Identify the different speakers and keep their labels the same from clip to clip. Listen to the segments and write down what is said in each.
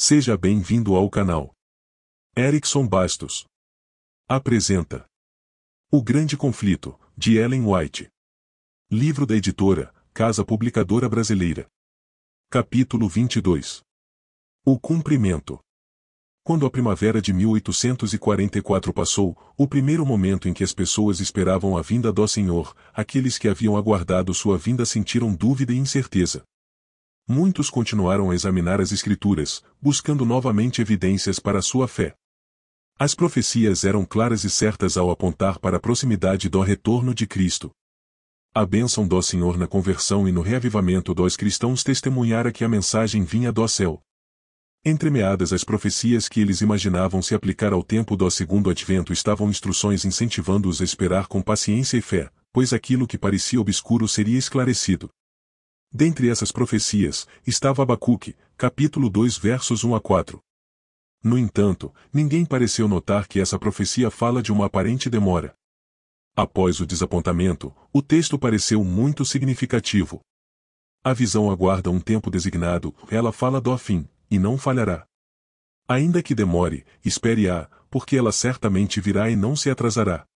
Speaker 1: Seja bem-vindo ao canal. Erickson Bastos apresenta O Grande Conflito, de Ellen White. Livro da editora, Casa Publicadora Brasileira. Capítulo 22. O cumprimento. Quando a primavera de 1844 passou, o primeiro momento em que as pessoas esperavam a vinda do Senhor, aqueles que haviam aguardado sua vinda sentiram dúvida e incerteza. Muitos continuaram a examinar as Escrituras, buscando novamente evidências para a sua fé. As profecias eram claras e certas ao apontar para a proximidade do retorno de Cristo. A bênção do Senhor na conversão e no reavivamento dos cristãos testemunhara que a mensagem vinha do céu. Entremeadas as profecias que eles imaginavam se aplicar ao tempo do segundo advento estavam instruções incentivando-os a esperar com paciência e fé, pois aquilo que parecia obscuro seria esclarecido. Dentre essas profecias, estava Abacuque, capítulo 2 versos 1 a 4. No entanto, ninguém pareceu notar que essa profecia fala de uma aparente demora. Após o desapontamento, o texto pareceu muito significativo. A visão aguarda um tempo designado, ela fala do fim, e não falhará. Ainda que demore, espere-a, porque ela certamente virá e não se atrasará.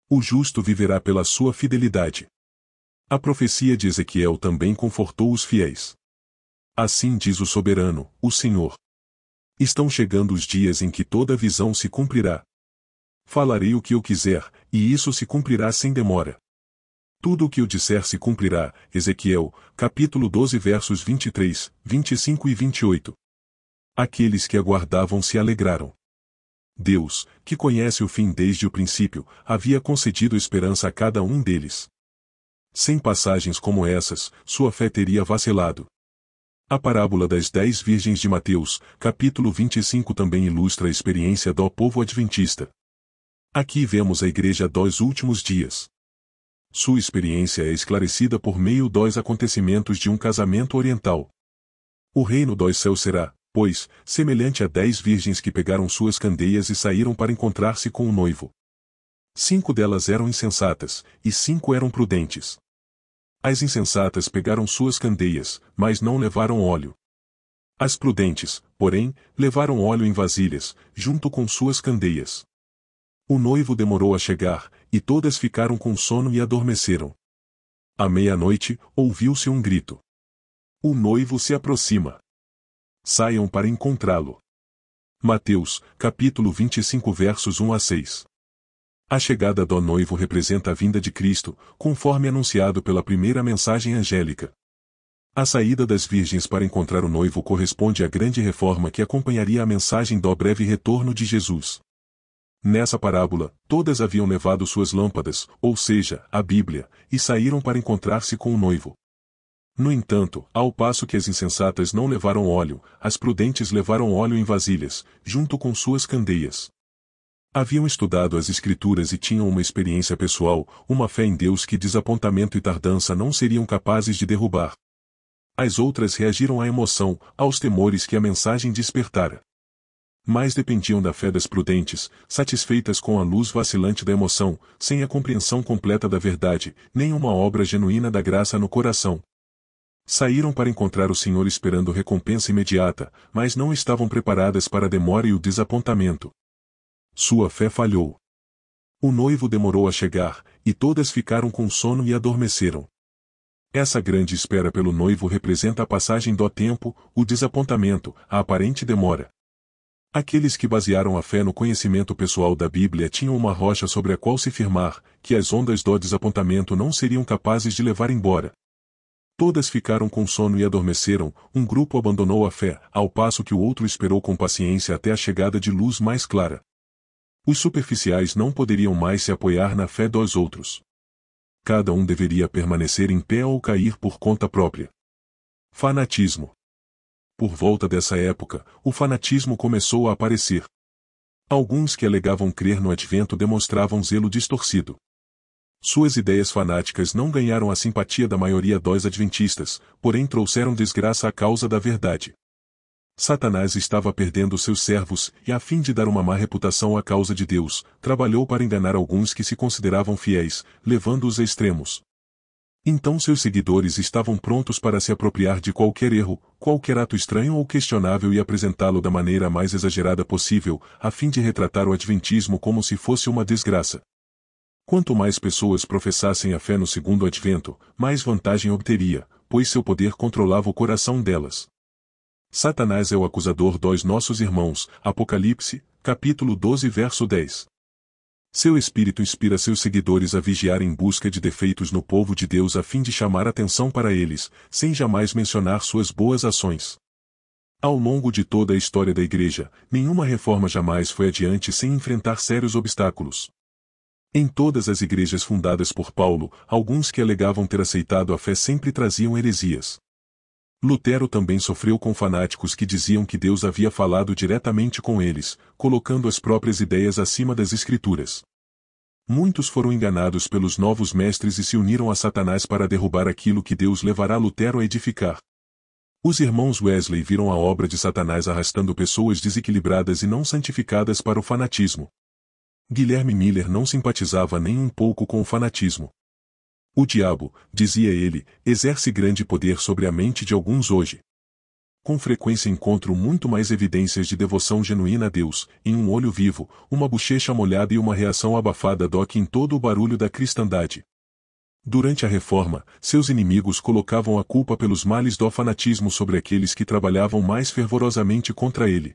Speaker 1: O justo viverá pela sua fidelidade. A profecia de Ezequiel também confortou os fiéis. Assim diz o soberano, o Senhor. Estão chegando os dias em que toda visão se cumprirá. Falarei o que eu quiser, e isso se cumprirá sem demora. Tudo o que eu disser se cumprirá. Ezequiel, capítulo 12 versos 23, 25 e 28. Aqueles que aguardavam se alegraram. Deus, que conhece o fim desde o princípio, havia concedido esperança a cada um deles. Sem passagens como essas, sua fé teria vacilado. A parábola das 10 virgens de Mateus, capítulo 25 também ilustra a experiência do povo adventista. Aqui vemos a igreja dos últimos dias. Sua experiência é esclarecida por meio dos acontecimentos de um casamento oriental. O reino dos céus será, pois, semelhante a 10 virgens que pegaram suas candeias e saíram para encontrar-se com o noivo. 5 delas eram insensatas, e 5 eram prudentes. As insensatas pegaram suas candeias, mas não levaram óleo. As prudentes, porém, levaram óleo em vasilhas, junto com suas candeias. O noivo demorou a chegar, e todas ficaram com sono e adormeceram. À meia-noite, ouviu-se um grito. O noivo se aproxima. Saiam para encontrá-lo. Mateus, capítulo 25 versos 1 a 6. A chegada do noivo representa a vinda de Cristo, conforme anunciado pela primeira mensagem angélica. A saída das virgens para encontrar o noivo corresponde à grande reforma que acompanharia a mensagem do breve retorno de Jesus. Nessa parábola, todas haviam levado suas lâmpadas, ou seja, a Bíblia, e saíram para encontrar-se com o noivo. No entanto, ao passo que as insensatas não levaram óleo, as prudentes levaram óleo em vasilhas, junto com suas candeias. Haviam estudado as Escrituras e tinham uma experiência pessoal, uma fé em Deus que desapontamento e tardança não seriam capazes de derrubar. As outras reagiram à emoção, aos temores que a mensagem despertara. Mas dependiam da fé das prudentes, satisfeitas com a luz vacilante da emoção, sem a compreensão completa da verdade, nem uma obra genuína da graça no coração. Saíram para encontrar o Senhor esperando recompensa imediata, mas não estavam preparadas para a demora e o desapontamento. Sua fé falhou. O noivo demorou a chegar, e todas ficaram com sono e adormeceram. Essa grande espera pelo noivo representa a passagem do tempo, o desapontamento, a aparente demora. Aqueles que basearam a fé no conhecimento pessoal da Bíblia tinham uma rocha sobre a qual se firmar, que as ondas do desapontamento não seriam capazes de levar embora. Todas ficaram com sono e adormeceram, um grupo abandonou a fé, ao passo que o outro esperou com paciência até a chegada de luz mais clara. Os superficiais não poderiam mais se apoiar na fé dos outros. Cada um deveria permanecer em pé ou cair por conta própria. Fanatismo. Por volta dessa época, o fanatismo começou a aparecer. Alguns que alegavam crer no advento demonstravam zelo distorcido. Suas ideias fanáticas não ganharam a simpatia da maioria dos adventistas, porém trouxeram desgraça à causa da verdade. Satanás estava perdendo seus servos, e a fim de dar uma má reputação à causa de Deus, trabalhou para enganar alguns que se consideravam fiéis, levando-os a extremos. Então seus seguidores estavam prontos para se apropriar de qualquer erro, qualquer ato estranho ou questionável e apresentá-lo da maneira mais exagerada possível, a fim de retratar o adventismo como se fosse uma desgraça. Quanto mais pessoas professassem a fé no segundo advento, mais vantagem obteria, pois seu poder controlava o coração delas. Satanás é o acusador dos nossos irmãos, Apocalipse, capítulo 12 verso 10. Seu espírito inspira seus seguidores a vigiar em busca de defeitos no povo de Deus a fim de chamar atenção para eles, sem jamais mencionar suas boas ações. Ao longo de toda a história da Igreja, nenhuma reforma jamais foi adiante sem enfrentar sérios obstáculos. Em todas as igrejas fundadas por Paulo, alguns que alegavam ter aceitado a fé sempre traziam heresias. Lutero também sofreu com fanáticos que diziam que Deus havia falado diretamente com eles, colocando as próprias ideias acima das Escrituras. Muitos foram enganados pelos novos mestres e se uniram a Satanás para derrubar aquilo que Deus levará Lutero a edificar. Os irmãos Wesley viram a obra de Satanás arrastando pessoas desequilibradas e não santificadas para o fanatismo. Guilherme Miller não simpatizava nem um pouco com o fanatismo. O diabo, dizia ele, exerce grande poder sobre a mente de alguns hoje. Com frequência encontro muito mais evidências de devoção genuína a Deus, em um olho vivo, uma bochecha molhada e uma reação abafada do que em todo o barulho da cristandade. Durante a Reforma, seus inimigos colocavam a culpa pelos males do fanatismo sobre aqueles que trabalhavam mais fervorosamente contra ele.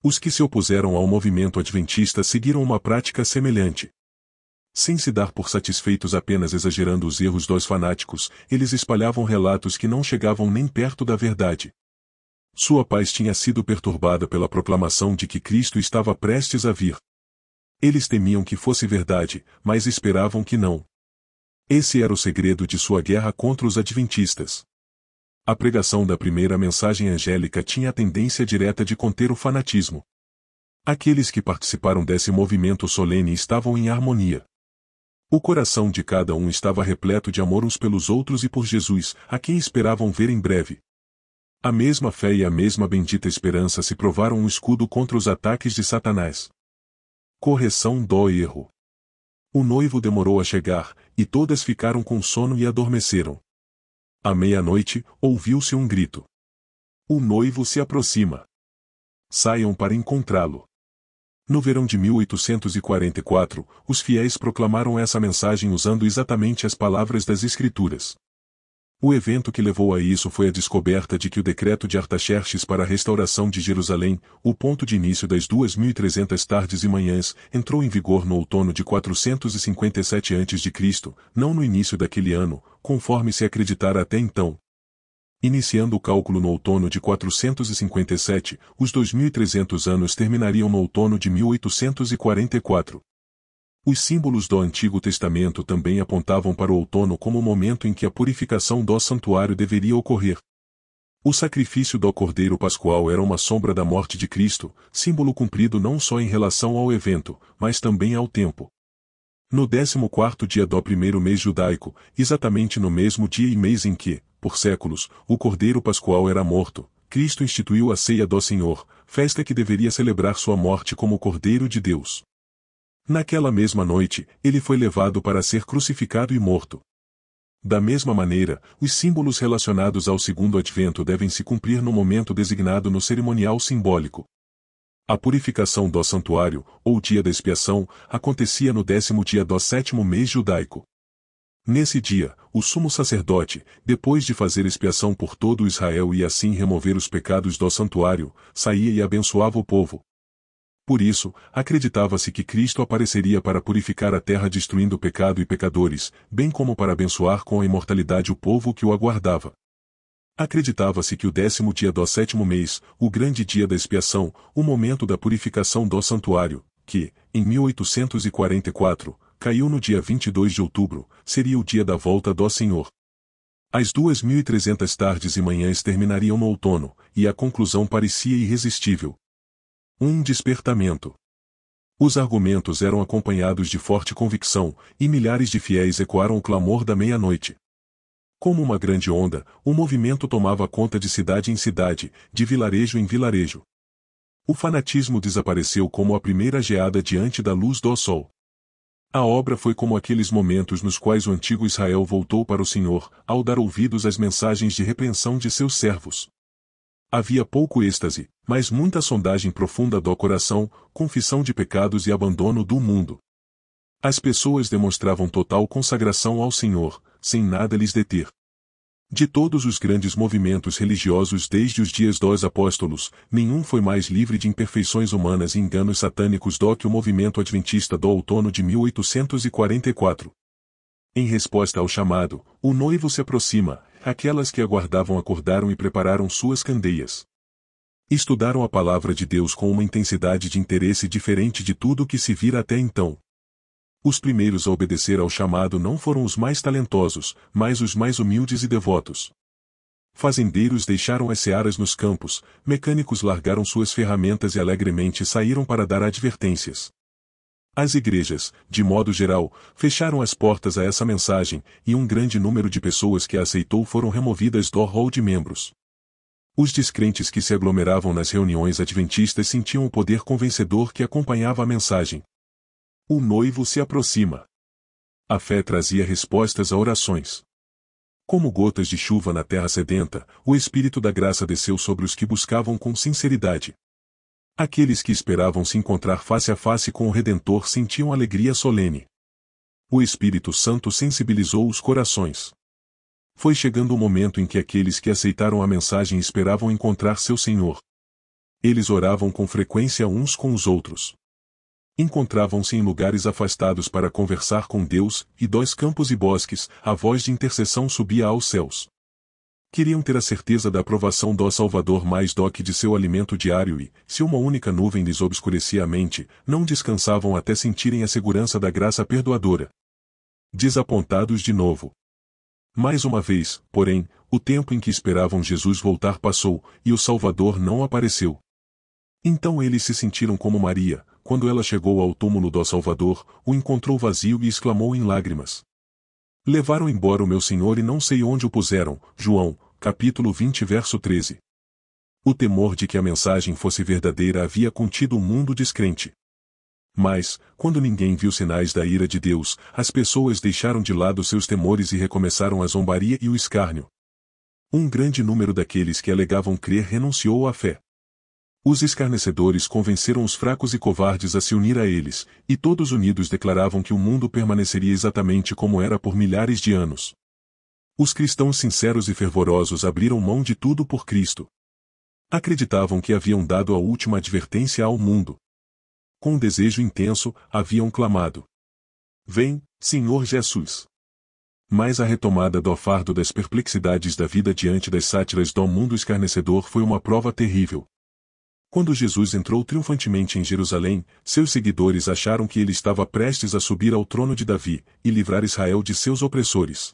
Speaker 1: Os que se opuseram ao movimento adventista seguiram uma prática semelhante. Sem se dar por satisfeitos apenas exagerando os erros dos fanáticos, eles espalhavam relatos que não chegavam nem perto da verdade. Sua paz tinha sido perturbada pela proclamação de que Cristo estava prestes a vir. Eles temiam que fosse verdade, mas esperavam que não. Esse era o segredo de sua guerra contra os adventistas. A pregação da primeira mensagem angélica tinha a tendência direta de conter o fanatismo. Aqueles que participaram desse movimento solene estavam em harmonia. O coração de cada um estava repleto de amor uns pelos outros e por Jesus, a quem esperavam ver em breve. A mesma fé e a mesma bendita esperança se provaram um escudo contra os ataques de Satanás. Correção do erro. O noivo demorou a chegar, e todas ficaram com sono e adormeceram. À meia-noite, ouviu-se um grito. O noivo se aproxima. Saiam para encontrá-lo. No verão de 1844, os fiéis proclamaram essa mensagem usando exatamente as palavras das Escrituras. O evento que levou a isso foi a descoberta de que o decreto de Artaxerxes para a restauração de Jerusalém, o ponto de início das 2.300 tardes e manhãs, entrou em vigor no outono de 457 a.C., não no início daquele ano, conforme se acreditara até então. Iniciando o cálculo no outono de 457, os 2.300 anos terminariam no outono de 1844. Os símbolos do Antigo Testamento também apontavam para o outono como o momento em que a purificação do santuário deveria ocorrer. O sacrifício do Cordeiro Pascual era uma sombra da morte de Cristo, símbolo cumprido não só em relação ao evento, mas também ao tempo. No 14º dia do primeiro mês judaico, exatamente no mesmo dia e mês em que, por séculos, o Cordeiro Pascual era morto, Cristo instituiu a ceia do Senhor, festa que deveria celebrar sua morte como Cordeiro de Deus. Naquela mesma noite, ele foi levado para ser crucificado e morto. Da mesma maneira, os símbolos relacionados ao segundo advento devem se cumprir no momento designado no cerimonial simbólico. A purificação do santuário, ou dia da expiação, acontecia no 10º dia do 7º mês judaico. Nesse dia, o sumo sacerdote, depois de fazer expiação por todo Israel e assim remover os pecados do santuário, saía e abençoava o povo. Por isso, acreditava-se que Cristo apareceria para purificar a terra destruindo o pecado e pecadores, bem como para abençoar com a imortalidade o povo que o aguardava. Acreditava-se que o 10º dia do 7º mês, o grande dia da expiação, o momento da purificação do santuário, que, em 1844, caiu no dia 22 de outubro, seria o dia da volta do Senhor. As 2.300 tardes e manhãs terminariam no outono, e a conclusão parecia irresistível. Um despertamento. Os argumentos eram acompanhados de forte convicção, e milhares de fiéis ecoaram o clamor da meia-noite. Como uma grande onda, o movimento tomava conta de cidade em cidade, de vilarejo em vilarejo. O fanatismo desapareceu como a primeira geada diante da luz do sol. A obra foi como aqueles momentos nos quais o antigo Israel voltou para o Senhor, ao dar ouvidos às mensagens de repreensão de seus servos. Havia pouco êxtase, mas muita sondagem profunda do coração, confissão de pecados e abandono do mundo. As pessoas demonstravam total consagração ao Senhor, sem nada lhes deter. De todos os grandes movimentos religiosos desde os dias dos apóstolos, nenhum foi mais livre de imperfeições humanas e enganos satânicos do que o movimento adventista do outono de 1844. Em resposta ao chamado, o noivo se aproxima, aquelas que aguardavam acordaram e prepararam suas candeias. Estudaram a palavra de Deus com uma intensidade de interesse diferente de tudo o que se vira até então. Os primeiros a obedecer ao chamado não foram os mais talentosos, mas os mais humildes e devotos. Fazendeiros deixaram as searas nos campos, mecânicos largaram suas ferramentas e alegremente saíram para dar advertências. As igrejas, de modo geral, fecharam as portas a essa mensagem, e um grande número de pessoas que a aceitou foram removidas do rol de membros. Os descrentes que se aglomeravam nas reuniões adventistas sentiam o poder convencedor que acompanhava a mensagem. O noivo se aproxima. A fé trazia respostas a orações. Como gotas de chuva na terra sedenta, o Espírito da graça desceu sobre os que buscavam com sinceridade. Aqueles que esperavam se encontrar face a face com o Redentor sentiam alegria solene. O Espírito Santo sensibilizou os corações. Foi chegando o momento em que aqueles que aceitaram a mensagem esperavam encontrar seu Senhor. Eles oravam com frequência uns com os outros. Encontravam-se em lugares afastados para conversar com Deus, e dos campos e bosques, a voz de intercessão subia aos céus. Queriam ter a certeza da aprovação do Salvador mais do que de seu alimento diário e, se uma única nuvem lhes obscurecia a mente, não descansavam até sentirem a segurança da graça perdoadora. Desapontados de novo. Mais uma vez, porém, o tempo em que esperavam Jesus voltar passou, e o Salvador não apareceu. Então eles se sentiram como Maria, quando ela chegou ao túmulo do Salvador, o encontrou vazio e exclamou em lágrimas: Levaram embora o meu Senhor e não sei onde o puseram. João, capítulo 20 verso 13. O temor de que a mensagem fosse verdadeira havia contido o mundo descrente. Mas, quando ninguém viu sinais da ira de Deus, as pessoas deixaram de lado seus temores e recomeçaram a zombaria e o escárnio. Um grande número daqueles que alegavam crer renunciou à fé. Os escarnecedores convenceram os fracos e covardes a se unir a eles, e todos unidos declaravam que o mundo permaneceria exatamente como era por milhares de anos. Os cristãos sinceros e fervorosos abriram mão de tudo por Cristo. Acreditavam que haviam dado a última advertência ao mundo. Com um desejo intenso, haviam clamado: Vem, Senhor Jesus! Mas a retomada do fardo das perplexidades da vida diante das sátiras do mundo escarnecedor foi uma prova terrível. Quando Jesus entrou triunfantemente em Jerusalém, seus seguidores acharam que ele estava prestes a subir ao trono de Davi, e livrar Israel de seus opressores.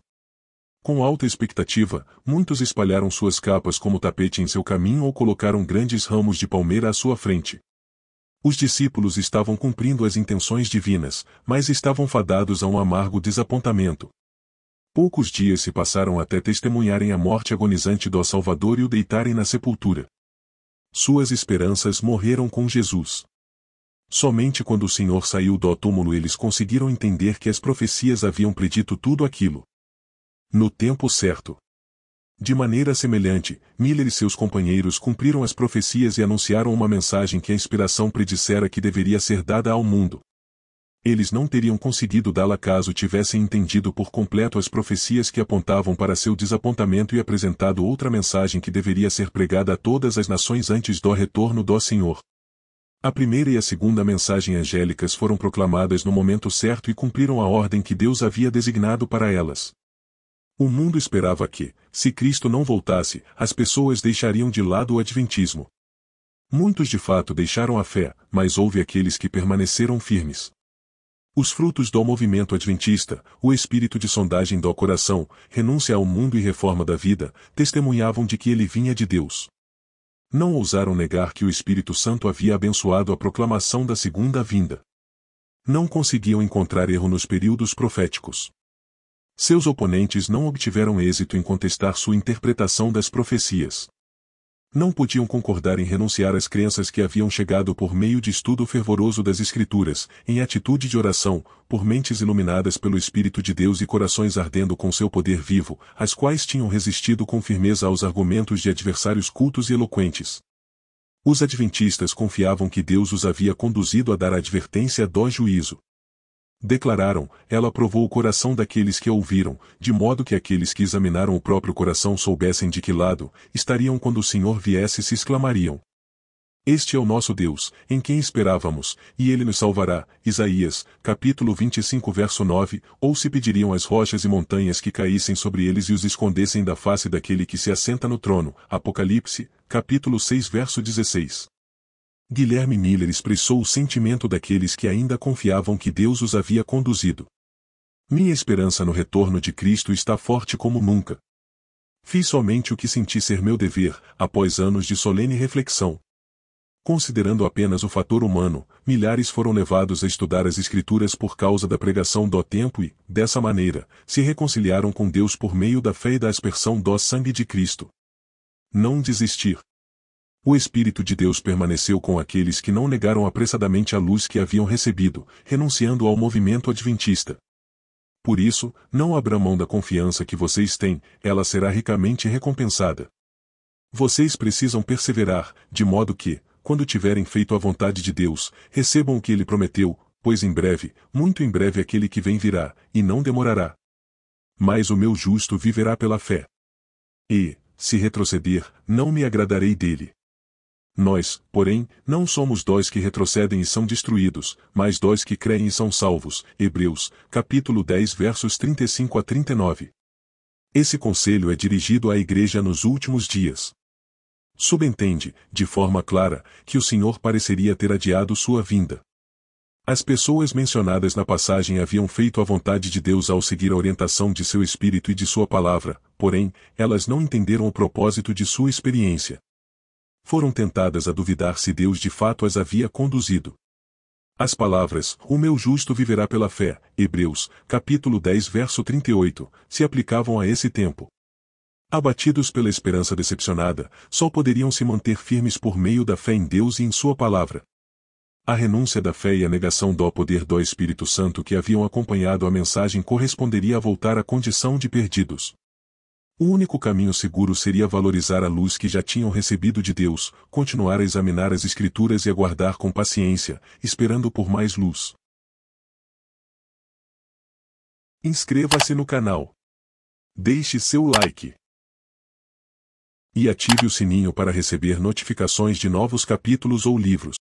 Speaker 1: Com alta expectativa, muitos espalharam suas capas como tapete em seu caminho ou colocaram grandes ramos de palmeira à sua frente. Os discípulos estavam cumprindo as intenções divinas, mas estavam fadados a um amargo desapontamento. Poucos dias se passaram até testemunharem a morte agonizante do Salvador e o deitarem na sepultura. Suas esperanças morreram com Jesus. Somente quando o Senhor saiu do túmulo eles conseguiram entender que as profecias haviam predito tudo aquilo. No tempo certo. De maneira semelhante, Miller e seus companheiros cumpriram as profecias e anunciaram uma mensagem que a inspiração predissera que deveria ser dada ao mundo. Eles não teriam conseguido dá-la caso tivessem entendido por completo as profecias que apontavam para seu desapontamento e apresentado outra mensagem que deveria ser pregada a todas as nações antes do retorno do Senhor. A primeira e a segunda mensagem angélicas foram proclamadas no momento certo e cumpriram a ordem que Deus havia designado para elas. O mundo esperava que, se Cristo não voltasse, as pessoas deixariam de lado o adventismo. Muitos de fato deixaram a fé, mas houve aqueles que permaneceram firmes. Os frutos do movimento adventista, o espírito de sondagem do coração, renúncia ao mundo e reforma da vida, testemunhavam de que ele vinha de Deus. Não ousaram negar que o Espírito Santo havia abençoado a proclamação da segunda vinda. Não conseguiam encontrar erro nos períodos proféticos. Seus oponentes não obtiveram êxito em contestar sua interpretação das profecias. Não podiam concordar em renunciar às crenças que haviam chegado por meio de estudo fervoroso das Escrituras, em atitude de oração, por mentes iluminadas pelo Espírito de Deus e corações ardendo com seu poder vivo, as quais tinham resistido com firmeza aos argumentos de adversários cultos e eloquentes. Os adventistas confiavam que Deus os havia conduzido a dar a advertência do juízo. Declararam, ela provou o coração daqueles que a ouviram, de modo que aqueles que examinaram o próprio coração soubessem de que lado estariam quando o Senhor viesse e se exclamariam: Este é o nosso Deus, em quem esperávamos, e Ele nos salvará. Isaías, capítulo 25 verso 9, ou se pediriam às rochas e montanhas que caíssem sobre eles e os escondessem da face daquele que se assenta no trono. Apocalipse, capítulo 6 verso 16. Guilherme Miller expressou o sentimento daqueles que ainda confiavam que Deus os havia conduzido. Minha esperança no retorno de Cristo está forte como nunca. Fiz somente o que senti ser meu dever, após anos de solene reflexão. Considerando apenas o fator humano, milhares foram levados a estudar as Escrituras por causa da pregação do tempo e, dessa maneira, se reconciliaram com Deus por meio da fé e da aspersão do sangue de Cristo. Não desistir. O Espírito de Deus permaneceu com aqueles que não negaram apressadamente a luz que haviam recebido, renunciando ao movimento adventista. Por isso, não abra mão da confiança que vocês têm, ela será ricamente recompensada. Vocês precisam perseverar, de modo que, quando tiverem feito a vontade de Deus, recebam o que Ele prometeu, pois em breve, muito em breve aquele que vem virá, e não demorará. Mas o meu justo viverá pela fé. E, se retroceder, não me agradarei dele. Nós, porém, não somos dos que retrocedem e são destruídos, mas dos que creem e são salvos. Hebreus, capítulo 10 versos 35 a 39. Esse conselho é dirigido à igreja nos últimos dias. Subentende, de forma clara, que o Senhor pareceria ter adiado sua vinda. As pessoas mencionadas na passagem haviam feito a vontade de Deus ao seguir a orientação de seu Espírito e de sua palavra, porém, elas não entenderam o propósito de sua experiência. Foram tentadas a duvidar se Deus de fato as havia conduzido. As palavras, o meu justo viverá pela fé, Hebreus, capítulo 10 verso 38, se aplicavam a esse tempo. Abatidos pela esperança decepcionada, só poderiam se manter firmes por meio da fé em Deus e em sua palavra. A renúncia da fé e a negação do poder do Espírito Santo que haviam acompanhado a mensagem corresponderia a voltar à condição de perdidos. O único caminho seguro seria valorizar a luz que já tinham recebido de Deus, continuar a examinar as Escrituras e aguardar com paciência, esperando por mais luz. Inscreva-se no canal. Deixe seu like. E ative o sininho para receber notificações de novos capítulos ou livros.